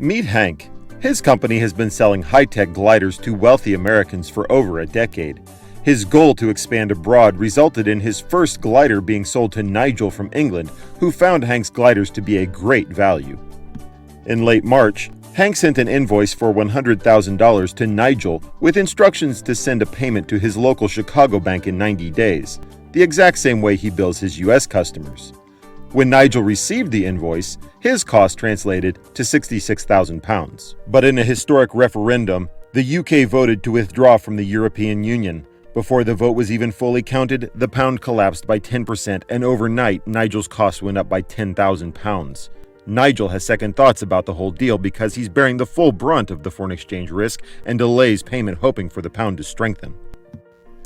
Meet Hank. His company has been selling high-tech gliders to wealthy Americans for over a decade. His goal to expand abroad resulted in his first glider being sold to Nigel from England, who found Hank's gliders to be a great value. In late March, Hank sent an invoice for $100,000 to Nigel with instructions to send a payment to his local Chicago bank in 90 days, the exact same way he bills his U.S. customers. When Nigel received the invoice, his cost translated to £66,000. But in a historic referendum, the UK voted to withdraw from the European Union. Before the vote was even fully counted, the pound collapsed by 10%, and overnight, Nigel's costs went up by £10,000. Nigel has second thoughts about the whole deal because he's bearing the full brunt of the foreign exchange risk and delays payment, hoping for the pound to strengthen.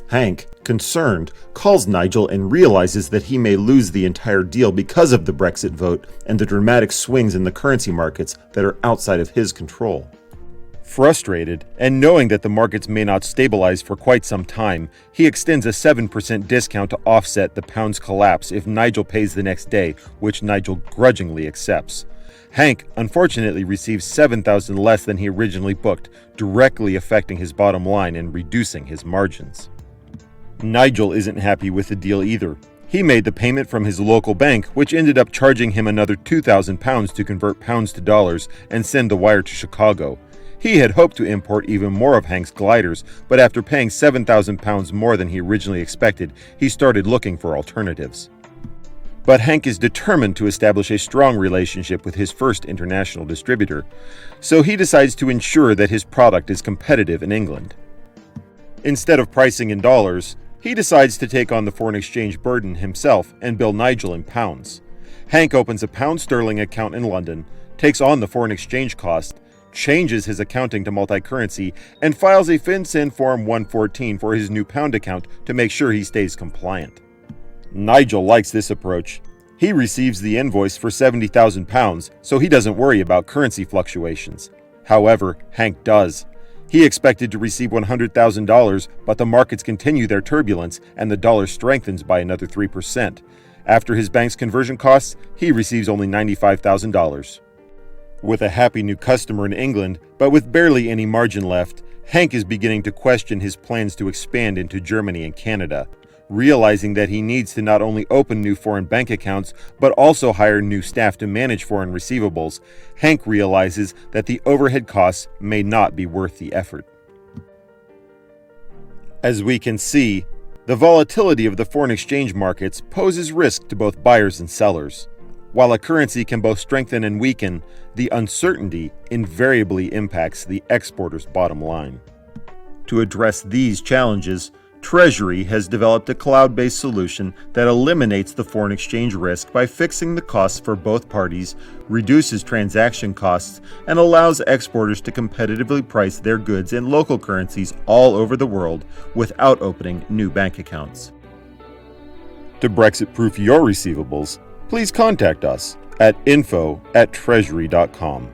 Hank, concerned, calls Nigel and realizes that he may lose the entire deal because of the Brexit vote and the dramatic swings in the currency markets that are outside of his control. Frustrated, and knowing that the markets may not stabilize for quite some time, he extends a 7% discount to offset the pound's collapse if Nigel pays the next day, which Nigel grudgingly accepts. Hank unfortunately receives $7,000 less than he originally booked, directly affecting his bottom line and reducing his margins. Nigel isn't happy with the deal either. He made the payment from his local bank, which ended up charging him another £2,000 to convert pounds to dollars and send the wire to Chicago. He had hoped to import even more of Hank's gliders, but after paying £7,000 more than he originally expected, he started looking for alternatives. But Hank is determined to establish a strong relationship with his first international distributor, so he decides to ensure that his product is competitive in England. Instead of pricing in dollars, he decides to take on the foreign exchange burden himself and bill Nigel in pounds. Hank opens a pound sterling account in London, takes on the foreign exchange cost, changes his accounting to multi-currency, and files a FinCEN Form 114 for his new pound account to make sure he stays compliant. Nigel likes this approach. He receives the invoice for £70,000, so he doesn't worry about currency fluctuations. However, Hank does. He expected to receive $100,000, but the markets continue their turbulence and the dollar strengthens by another 3%. After his bank's conversion costs, he receives only $95,000. With a happy new customer in England, but with barely any margin left, Hank is beginning to question his plans to expand into Germany and Canada. Realizing that he needs to not only open new foreign bank accounts, but also hire new staff to manage foreign receivables, Hank realizes that the overhead costs may not be worth the effort. As we can see, the volatility of the foreign exchange markets poses risk to both buyers and sellers. While a currency can both strengthen and weaken, the uncertainty invariably impacts the exporter's bottom line. To address these challenges, TRSRY has developed a cloud-based solution that eliminates the foreign exchange risk by fixing the costs for both parties, reduces transaction costs, and allows exporters to competitively price their goods in local currencies all over the world without opening new bank accounts. To Brexit-proof your receivables, please contact us at info@trsry.com.